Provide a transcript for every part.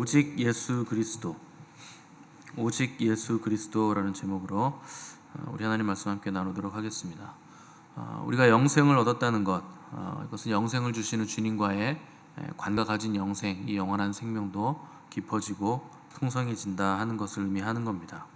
오직 예수 그리스도, 오직 예수 그리스도라는 제목으로 우리 하나님 말씀 함께 나누도록 하겠습니다. 우리가 영생을 얻었다는 것, 이것은 영생을 주시는 주님과의 관과 가진 영생, 이 영원한 생명도 깊어지고 풍성해진다 하는 것을 의미하는 겁니다.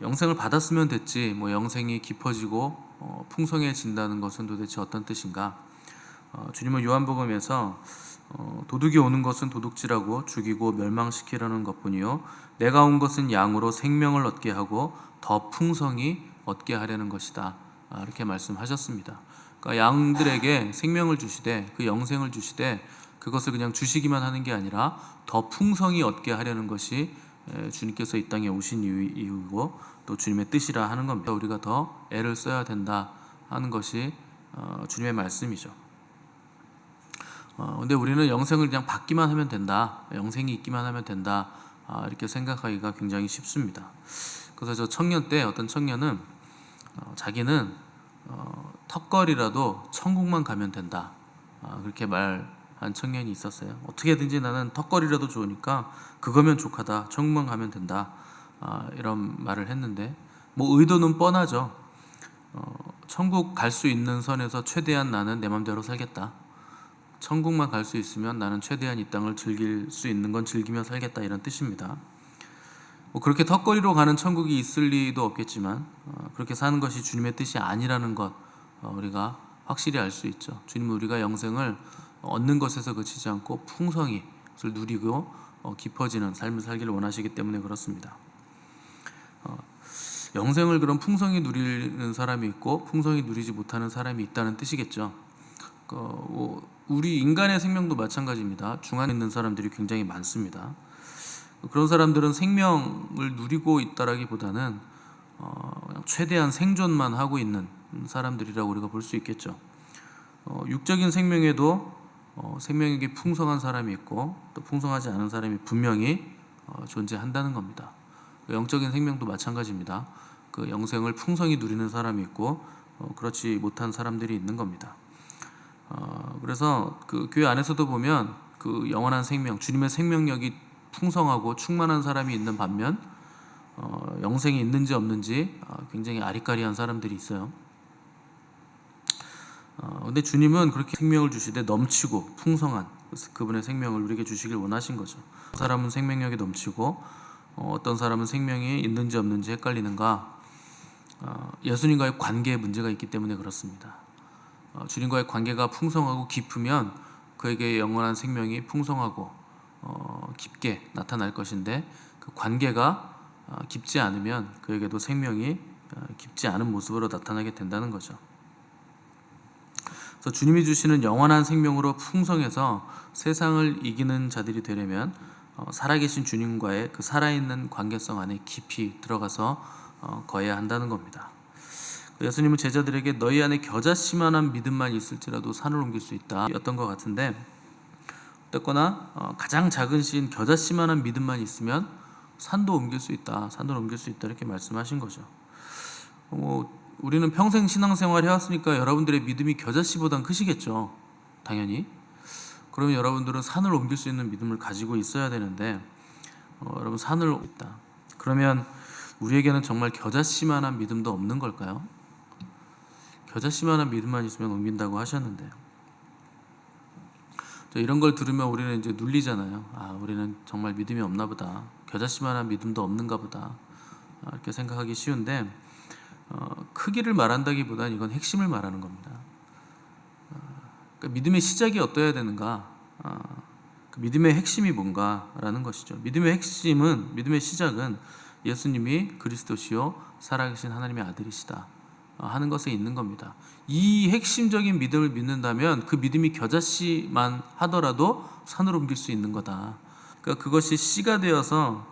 영생을 받았으면 됐지, 영생이 깊어지고 풍성해진다는 것은 도대체 어떤 뜻인가? 주님은 요한복음에서 도둑이 오는 것은 도둑질하고 죽이고 멸망시키려는 것뿐이요 내가 온 것은 양으로 생명을 얻게 하고 더 풍성히 얻게 하려는 것이다, 이렇게 말씀하셨습니다. 그러니까 양들에게 생명을 주시되, 그 영생을 주시되, 그것을 그냥 주시기만 하는 게 아니라 더 풍성히 얻게 하려는 것이 주님께서 이 땅에 오신 이유이고 또 주님의 뜻이라 하는 겁니다. 우리가 더 애를 써야 된다 하는 것이 주님의 말씀이죠. 근데 우리는 영생을 그냥 받기만 하면 된다, 영생이 있기만 하면 된다, 이렇게 생각하기가 굉장히 쉽습니다. 그래서 저 청년 때 어떤 청년은 자기는 턱걸이라도 천국만 가면 된다, 그렇게 말한 청년이 있었어요. 어떻게든지 나는 턱걸이라도 좋으니까 그거면 족하다, 천국만 가면 된다, 이런 말을 했는데 의도는 뻔하죠. 천국 갈 수 있는 선에서 최대한 나는 내 맘대로 살겠다, 천국만 갈 수 있으면 나는 최대한 이 땅을 즐길 수 있는 건 즐기며 살겠다, 이런 뜻입니다. 그렇게 턱걸이로 가는 천국이 있을 리도 없겠지만 그렇게 사는 것이 주님의 뜻이 아니라는 것, 우리가 확실히 알 수 있죠. 주님은 우리가 영생을 얻는 것에서 그치지 않고 풍성히 그것을 누리고 깊어지는 삶을 살기를 원하시기 때문에 그렇습니다. 영생을 그럼 풍성히 누리는 사람이 있고 풍성히 누리지 못하는 사람이 있다는 뜻이겠죠. 우리 인간의 생명도 마찬가지입니다. 중간에 있는 사람들이 굉장히 많습니다. 그런 사람들은 생명을 누리고 있다라기보다는 최대한 생존만 하고 있는 사람들이라고 우리가 볼 수 있겠죠. 육적인 생명에도 생명력이 풍성한 사람이 있고 또 풍성하지 않은 사람이 분명히 존재한다는 겁니다. 영적인 생명도 마찬가지입니다. 그 영생을 풍성히 누리는 사람이 있고 그렇지 못한 사람들이 있는 겁니다. 그래서 그 교회 안에서도 보면 그 영원한 생명, 주님의 생명력이 풍성하고 충만한 사람이 있는 반면 영생이 있는지 없는지 굉장히 아리까리한 사람들이 있어요. 근데 주님은 그렇게 생명을 주시되 넘치고 풍성한 그분의 생명을 우리에게 주시길 원하신 거죠. 어떤 사람은 생명력이 넘치고 어떤 사람은 생명이 있는지 없는지 헷갈리는가? 예수님과의 관계에 문제가 있기 때문에 그렇습니다. 주님과의 관계가 풍성하고 깊으면 그에게 영원한 생명이 풍성하고 깊게 나타날 것인데, 그 관계가 깊지 않으면 그에게도 생명이 깊지 않은 모습으로 나타나게 된다는 거죠. 그래서 주님이 주시는 영원한 생명으로 풍성해서 세상을 이기는 자들이 되려면 살아계신 주님과의 그 살아있는 관계성 안에 깊이 들어가서 거해야 한다는 겁니다. 예수님은 제자들에게 너희 안에 겨자씨만한 믿음만 있을지라도 산을 옮길 수 있다, 였던 것 같은데, 어쨌거나 가장 작은 씨인 겨자씨만한 믿음만 있으면 산도 옮길 수 있다, 산을 옮길 수 있다, 이렇게 말씀하신 거죠. 우리는 평생 신앙생활 해왔으니까 여러분들의 믿음이 겨자씨보단 크시겠죠, 당연히. 그러면 여러분들은 산을 옮길 수 있는 믿음을 가지고 있어야 되는데 여러분 산을 있다, 그러면 우리에게는 정말 겨자씨만한 믿음도 없는 걸까요? 겨자씨만한 믿음만 있으면 옮긴다고 하셨는데, 이런 걸 들으면 우리는 이제 눌리잖아요. 우리는 정말 믿음이 없나 보다, 겨자씨만한 믿음도 없는가 보다, 이렇게 생각하기 쉬운데 크기를 말한다기보다는 이건 핵심을 말하는 겁니다. 그러니까 믿음의 시작이 어떠해야 되는가, 그 믿음의 핵심이 뭔가라는 것이죠. 믿음의 핵심은, 믿음의 시작은 예수님이 그리스도시요 살아계신 하나님의 아들이시다 하는 것에 있는 겁니다. 이 핵심적인 믿음을 믿는다면 그 믿음이 겨자씨만 하더라도 산을 옮길 수 있는 거다. 그러니까 그것이 씨가 되어서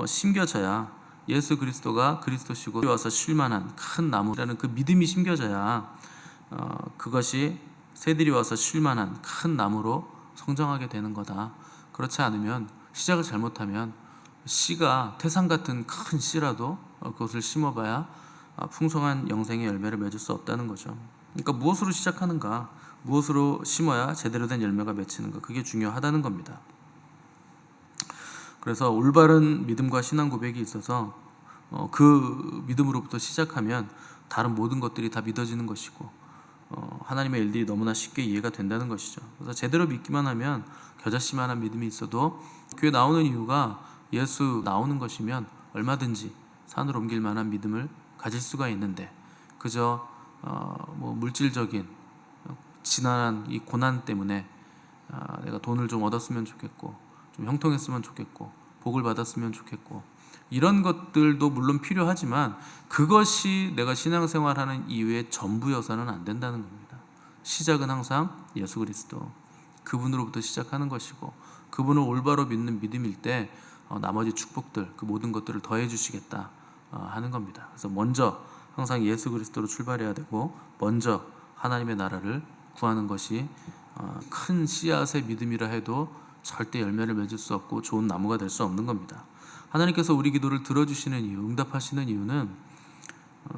심겨져야, 예수 그리스도가 그리스도시고 와서 쉴만한 큰 나무라는 그 믿음이 심겨져야 그것이 새들이 와서 쉴만한 큰 나무로 성장하게 되는 거다. 그렇지 않으면, 시작을 잘못하면 씨가 태산 같은 큰 씨라도 그것을 심어봐야 풍성한 영생의 열매를 맺을 수 없다는 거죠. 그러니까 무엇으로 시작하는가, 무엇으로 심어야 제대로 된 열매가 맺히는가, 그게 중요하다는 겁니다. 그래서 올바른 믿음과 신앙 고백이 있어서 그 믿음으로부터 시작하면 다른 모든 것들이 다 믿어지는 것이고 하나님의 일들이 너무나 쉽게 이해가 된다는 것이죠. 그래서 제대로 믿기만 하면 겨자씨만한 믿음이 있어도 교회 나오는 이유가 예수 나오는 것이면 얼마든지 산을 옮길 만한 믿음을 가질 수가 있는데 그저 물질적인 지난한 이 고난 때문에 내가 돈을 좀 얻었으면 좋겠고 좀 형통했으면 좋겠고 복을 받았으면 좋겠고 이런 것들도 물론 필요하지만 그것이 내가 신앙생활하는 이유의 전부여서는 안 된다는 겁니다. 시작은 항상 예수 그리스도 그분으로부터 시작하는 것이고 그분을 올바로 믿는 믿음일 때 나머지 축복들 그 모든 것들을 더해 주시겠다 하는 겁니다. 그래서 먼저 항상 예수 그리스도로 출발해야 되고 먼저 하나님의 나라를 구하는 것이 큰 씨앗의 믿음이라 해도 절대 열매를 맺을 수 없고 좋은 나무가 될 수 없는 겁니다. 하나님께서 우리 기도를 들어주시는 이유, 응답하시는 이유는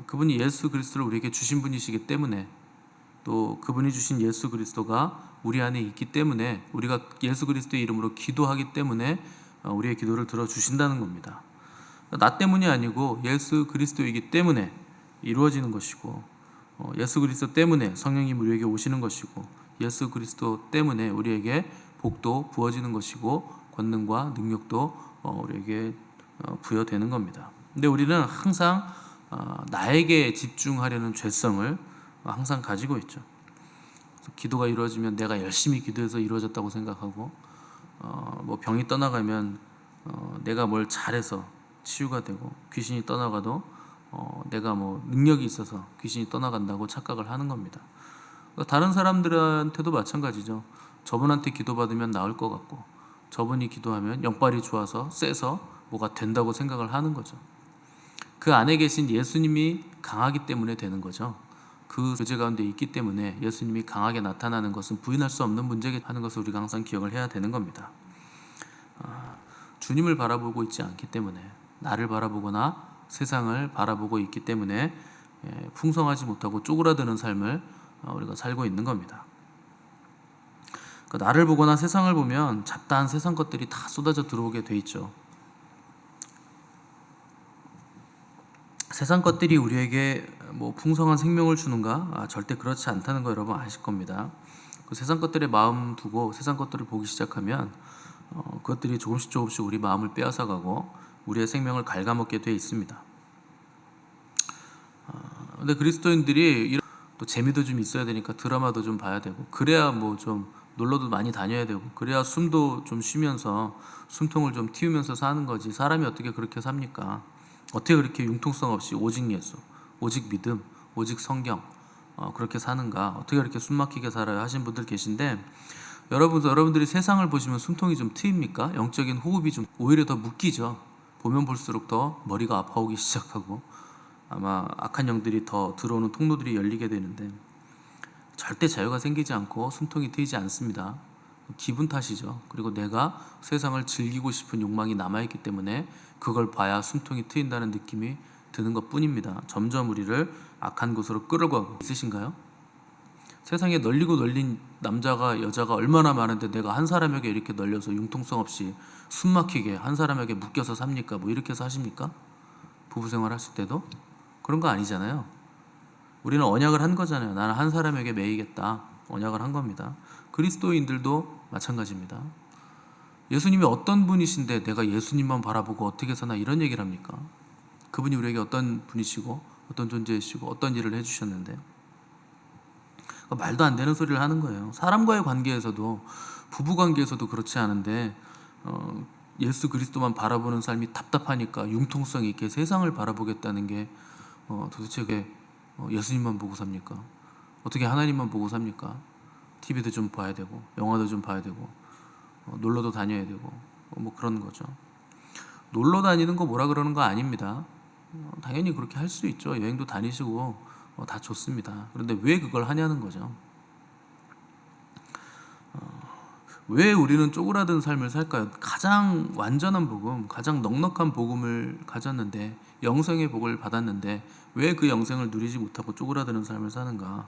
그분이 예수 그리스도를 우리에게 주신 분이시기 때문에 또 그분이 주신 예수 그리스도가 우리 안에 있기 때문에 우리가 예수 그리스도의 이름으로 기도하기 때문에 우리의 기도를 들어주신다는 겁니다. 나 때문이 아니고 예수 그리스도이기 때문에 이루어지는 것이고 예수 그리스도 때문에 성령님 우리에게 오시는 것이고 예수 그리스도 때문에 우리에게 복도 부어지는 것이고 권능과 능력도 우리에게 부여되는 겁니다. 근데 우리는 항상 나에게 집중하려는 죄성을 항상 가지고 있죠. 기도가 이루어지면 내가 열심히 기도해서 이루어졌다고 생각하고 병이 떠나가면 내가 뭘 잘해서 치유가 되고 귀신이 떠나가도 내가 능력이 있어서 귀신이 떠나간다고 착각을 하는 겁니다. 다른 사람들한테도 마찬가지죠. 저분한테 기도받으면 나을 것 같고 저분이 기도하면 영빨이 좋아서 세서 뭐가 된다고 생각을 하는 거죠. 그 안에 계신 예수님이 강하기 때문에 되는 거죠. 그 교제 가운데 있기 때문에 예수님이 강하게 나타나는 것은 부인할 수 없는 문제가 하는 것을 우리가 항상 기억을 해야 되는 겁니다. 주님을 바라보고 있지 않기 때문에 나를 바라보거나 세상을 바라보고 있기 때문에 풍성하지 못하고 쪼그라드는 삶을 우리가 살고 있는 겁니다. 나를 보거나 세상을 보면 잡다한 세상 것들이 다 쏟아져 들어오게 돼 있죠. 세상 것들이 우리에게 풍성한 생명을 주는가? 절대 그렇지 않다는 거 여러분 아실 겁니다. 그 세상 것들에 마음 두고 세상 것들을 보기 시작하면 그것들이 조금씩 우리 마음을 빼앗아가고 우리의 생명을 갉아먹게 돼 있습니다. 근데 그리스도인들이 또 재미도 좀 있어야 되니까 드라마도 좀 봐야 되고 그래야 좀 놀러도 많이 다녀야 되고 그래야 숨도 좀 쉬면서 숨통을 좀 틔우면서 사는 거지 사람이 어떻게 그렇게 삽니까? 어떻게 그렇게 융통성 없이 오직 예수, 오직 믿음, 오직 성경 그렇게 사는가? 어떻게 그렇게 숨막히게 살아요? 하신 분들 계신데 여러분들이 세상을 보시면 숨통이 좀 트입니까? 영적인 호흡이 좀 오히려 더 묶이죠. 보면 볼수록 더 머리가 아파오기 시작하고 아마 악한 영들이 더 들어오는 통로들이 열리게 되는데 절대 자유가 생기지 않고 숨통이 트이지 않습니다. 기분 탓이죠. 그리고 내가 세상을 즐기고 싶은 욕망이 남아있기 때문에 그걸 봐야 숨통이 트인다는 느낌이 드는 것 뿐입니다. 점점 우리를 악한 곳으로 끌어가고 있으신가요? 세상에 널리고 널린 남자가 여자가 얼마나 많은데 내가 한 사람에게 이렇게 널려서 융통성 없이 숨막히게 한 사람에게 묶여서 삽니까? 이렇게 해서 하십니까? 부부생활 하실 때도? 그런 거 아니잖아요. 우리는 언약을 한 거잖아요. 나는 한 사람에게 매이겠다. 언약을 한 겁니다. 그리스도인들도 마찬가지입니다. 예수님이 어떤 분이신데 내가 예수님만 바라보고 어떻게 사나 이런 얘기를 합니까? 그분이 우리에게 어떤 분이시고 어떤 존재이시고 어떤 일을 해주셨는데 말도 안 되는 소리를 하는 거예요. 사람과의 관계에서도 부부관계에서도 그렇지 않은데 예수 그리스도만 바라보는 삶이 답답하니까 융통성 있게 세상을 바라보겠다는 게 도대체 그게 예수님만 보고 삽니까? 어떻게 하나님만 보고 삽니까? TV도 좀 봐야 되고 영화도 좀 봐야 되고 놀러도 다녀야 되고 그런 거죠. 놀러 다니는 거 뭐라 그러는 거 아닙니다. 당연히 그렇게 할 수 있죠. 여행도 다니시고 다 좋습니다. 그런데 왜 그걸 하냐는 거죠. 왜 우리는 쪼그라든 삶을 살까요? 가장 완전한 복음, 가장 넉넉한 복음을 가졌는데 영생의 복을 받았는데 왜 그 영생을 누리지 못하고 쪼그라드는 삶을 사는가?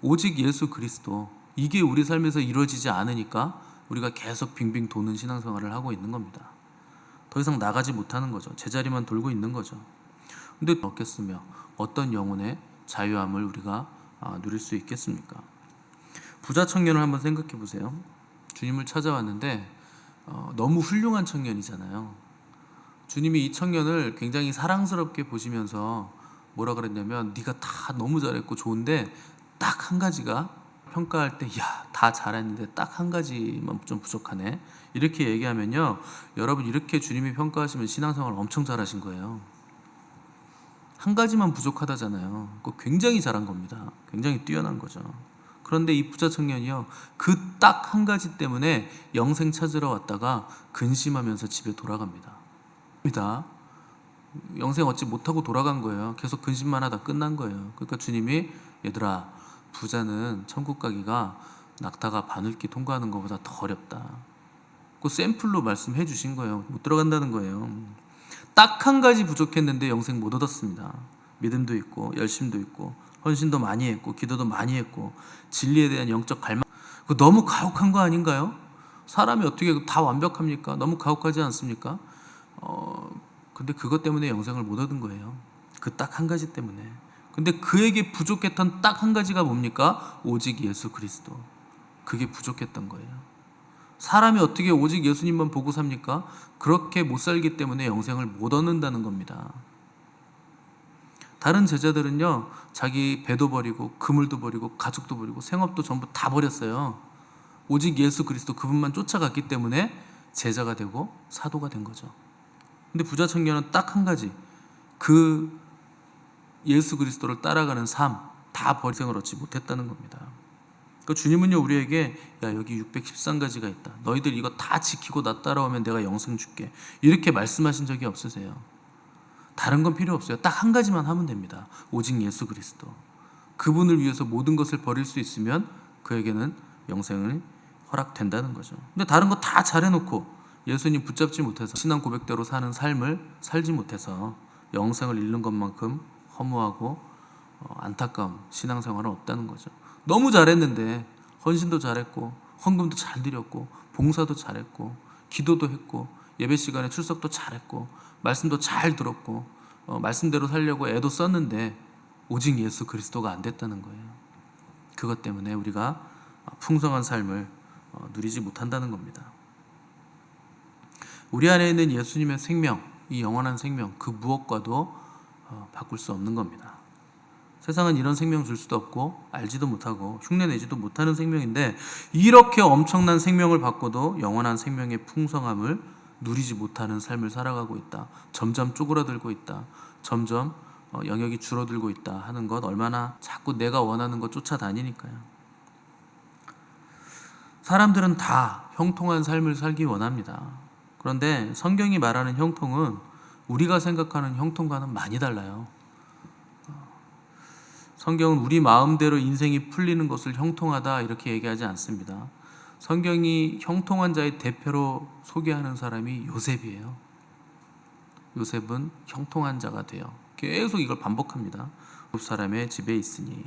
오직 예수 그리스도, 이게 우리 삶에서 이루어지지 않으니까 우리가 계속 빙빙 도는 신앙생활을 하고 있는 겁니다. 더 이상 나가지 못하는 거죠. 제자리만 돌고 있는 거죠. 근데 얻겠으며 어떤 영혼의 자유함을 우리가 누릴 수 있겠습니까? 부자 청년을 한번 생각해 보세요. 주님을 찾아왔는데 너무 훌륭한 청년이잖아요. 주님이 이 청년을 굉장히 사랑스럽게 보시면서 뭐라 그랬냐면, 네가 다 너무 잘했고 좋은데 딱 한 가지가, 평가할 때 다 잘했는데 딱 한 가지만 좀 부족하네, 이렇게 얘기하면요, 여러분 이렇게 주님이 평가하시면 신앙생활 엄청 잘하신 거예요. 한 가지만 부족하다잖아요. 그거 굉장히 잘한 겁니다. 굉장히 뛰어난 거죠. 그런데 이 부자 청년이요, 그 딱 한 가지 때문에 영생 찾으러 왔다가 근심하면서 집에 돌아갑니다. 영생 얻지 못하고 돌아간 거예요. 계속 근심만 하다 끝난 거예요. 그러니까 주님이, 얘들아, 부자는 천국 가기가 낙타가 바늘길 통과하는 것보다 더 어렵다, 그 샘플로 말씀해 주신 거예요. 못 들어간다는 거예요. 딱 한 가지 부족했는데 영생 못 얻었습니다. 믿음도 있고 열심도 있고 헌신도 많이 했고 기도도 많이 했고 진리에 대한 영적 갈망, 그거 너무 가혹한 거 아닌가요? 사람이 어떻게 다 완벽합니까? 너무 가혹하지 않습니까? 근데 그것 때문에 영생을 못 얻은 거예요. 그 딱 한 가지 때문에. 근데 그에게 부족했던 딱 한 가지가 뭡니까? 오직 예수 그리스도. 그게 부족했던 거예요. 사람이 어떻게 오직 예수님만 보고 삽니까? 그렇게 못 살기 때문에 영생을 못 얻는다는 겁니다. 다른 제자들은요, 자기 배도 버리고 그물도 버리고 가족도 버리고 생업도 전부 다 버렸어요. 오직 예수 그리스도 그분만 쫓아갔기 때문에 제자가 되고 사도가 된 거죠. 근데 부자 청년은 딱 한 가지, 그 예수 그리스도를 따라가는 삶, 다 버리생을 얻지 못했다는 겁니다. 그 주님은요, 우리에게 여기 613가지가 있다, 너희들 이거 다 지키고 나 따라오면 내가 영생 줄게, 이렇게 말씀하신 적이 없으세요. 다른 건 필요 없어요. 딱 한 가지만 하면 됩니다. 오직 예수 그리스도. 그분을 위해서 모든 것을 버릴 수 있으면 그에게는 영생을 허락된다는 거죠. 근데 다른 거 다 잘해놓고 예수님 붙잡지 못해서 신앙 고백대로 사는 삶을 살지 못해서 영생을 잃는 것만큼 허무하고 안타까운 신앙생활은 없다는 거죠. 너무 잘했는데 헌신도 잘했고 헌금도 잘 드렸고 봉사도 잘했고 기도도 했고 예배 시간에 출석도 잘했고 말씀도 잘 들었고 말씀대로 살려고 애도 썼는데 오직 예수 그리스도가 안 됐다는 거예요. 그것 때문에 우리가 풍성한 삶을 누리지 못한다는 겁니다. 우리 안에 있는 예수님의 생명, 이 영원한 생명, 그 무엇과도 바꿀 수 없는 겁니다. 세상은 이런 생명 줄 수도 없고 알지도 못하고 흉내내지도 못하는 생명인데, 이렇게 엄청난 생명을 받고도 영원한 생명의 풍성함을 누리지 못하는 삶을 살아가고 있다, 점점 쪼그라들고 있다, 점점 영역이 줄어들고 있다 하는 것, 얼마나 자꾸 내가 원하는 것 쫓아다니니까요. 사람들은 다 형통한 삶을 살기 원합니다. 그런데 성경이 말하는 형통은 우리가 생각하는 형통과는 많이 달라요. 성경은 우리 마음대로 인생이 풀리는 것을 형통하다 이렇게 얘기하지 않습니다. 성경이 형통한 자의 대표로 소개하는 사람이 요셉이에요. 요셉은 형통한 자가 돼요. 계속 이걸 반복합니다. 그 사람의 집에 있으니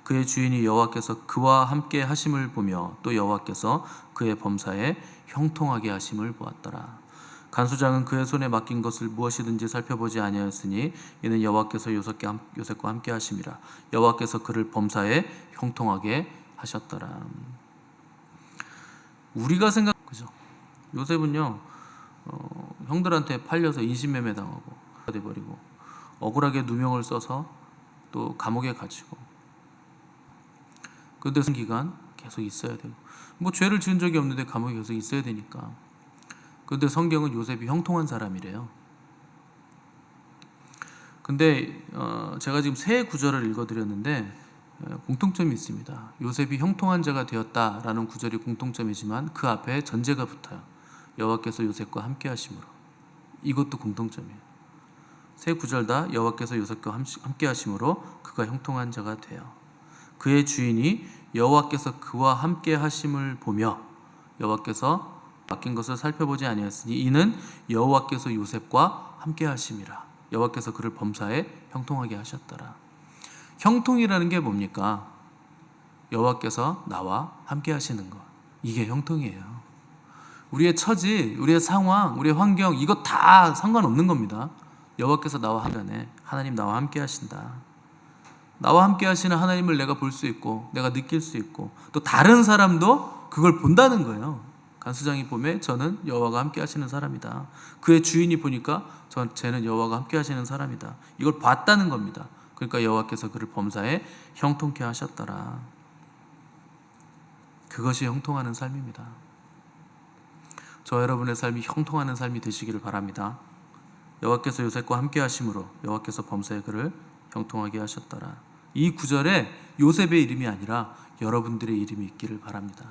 그의 주인이 여호와께서 그와 함께 하심을 보며 또 여호와께서 그의 범사에 형통하게 하심을 보았더라. 간수장은 그의 손에 맡긴 것을 무엇이든지 살펴보지 아니하였으니 이는 여호와께서 요셉과 함께 하심이라. 여호와께서 그를 범사에 형통하게 하셨더라. 우리가 그죠? 요셉은요, 형들한테 팔려서 인신매매 당하고 돼버리고 억울하게 누명을 써서 또 감옥에 갇히고, 그런데 기간 계속 있어야 되고, 뭐 죄를 지은 적이 없는데 감옥에 계속 있어야 되니까. 그런데 성경은 요셉이 형통한 사람이래요. 근데 제가 지금 세 구절을 읽어드렸는데 공통점이 있습니다. 요셉이 형통한 자가 되었다라는 구절이 공통점이지만 그 앞에 전제가 붙어요. 여호와께서 요셉과 함께 하심으로. 이것도 공통점이에요. 세 구절 다 여호와께서 요셉과 함께 하심으로 그가 형통한 자가 돼요. 그의 주인이 여호와께서 그와 함께 하심을 보며 여호와께서 맡긴 것을 살펴보지 아니하였으니 이는 여호와께서 요셉과 함께 하심이라. 여호와께서 그를 범사에 형통하게 하셨더라. 형통이라는 게 뭡니까? 여호와께서 나와 함께 하시는 것, 이게 형통이에요. 우리의 처지, 우리의 상황, 우리의 환경 이거 다 상관없는 겁니다. 여호와께서 나와 함께 하나님 나와 함께 하신다. 나와 함께 하시는 하나님을 내가 볼 수 있고 내가 느낄 수 있고 또 다른 사람도 그걸 본다는 거예요. 간수장이 보매 저는 여호와가 함께 하시는 사람이다. 그의 주인이 보니까 쟤는 여호와가 함께 하시는 사람이다. 이걸 봤다는 겁니다. 그러니까 여호와께서 그를 범사에 형통케 하셨더라. 그것이 형통하는 삶입니다. 저 여러분의 삶이 형통하는 삶이 되시기를 바랍니다. 여호와께서 요셉과 함께 하심으로 여호와께서 범사에 그를 형통하게 하셨더라. 이 구절에 요셉의 이름이 아니라 여러분들의 이름이 있기를 바랍니다.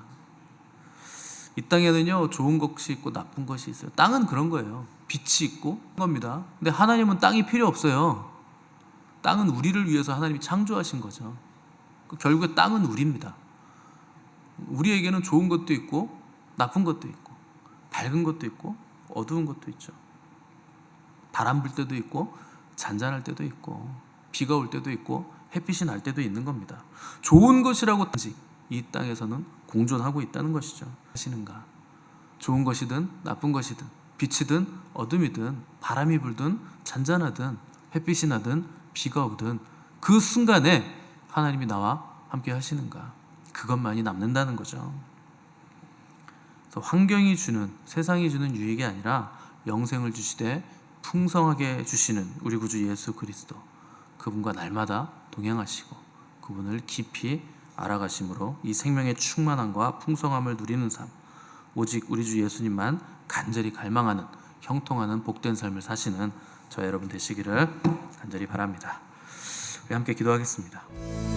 이 땅에는요 좋은 것이 있고 나쁜 것이 있어요. 땅은 그런 거예요. 빛이 있고 겁니다. 근데 하나님은 땅이 필요 없어요. 땅은 우리를 위해서 하나님이 창조하신 거죠. 결국에 땅은 우리입니다. 우리에게는 좋은 것도 있고 나쁜 것도 있고 밝은 것도 있고 어두운 것도 있죠. 바람 불 때도 있고 잔잔할 때도 있고 비가 올 때도 있고 햇빛이 날 때도 있는 겁니다. 좋은 것이라고 이 땅에서는 공존하고 있다는 것이죠. 하시는가? 좋은 것이든 나쁜 것이든 빛이든 어둠이든 바람이 불든 잔잔하든 햇빛이 나든 비가 오든 그 순간에 하나님이 나와 함께 하시는가? 그것만이 남는다는 거죠. 그래서 환경이 주는 세상이 주는 유익이 아니라 영생을 주시되 풍성하게 주시는 우리 구주 예수 그리스도 그분과 날마다 동행하시고 그분을 깊이 알아가심으로 이 생명의 충만함과 풍성함을 누리는 삶 오직 우리 주 예수님만 간절히 갈망하는 형통하는 복된 삶을 사시는 저 여러분 되시기를 간절히 바랍니다. 우리 함께 기도하겠습니다.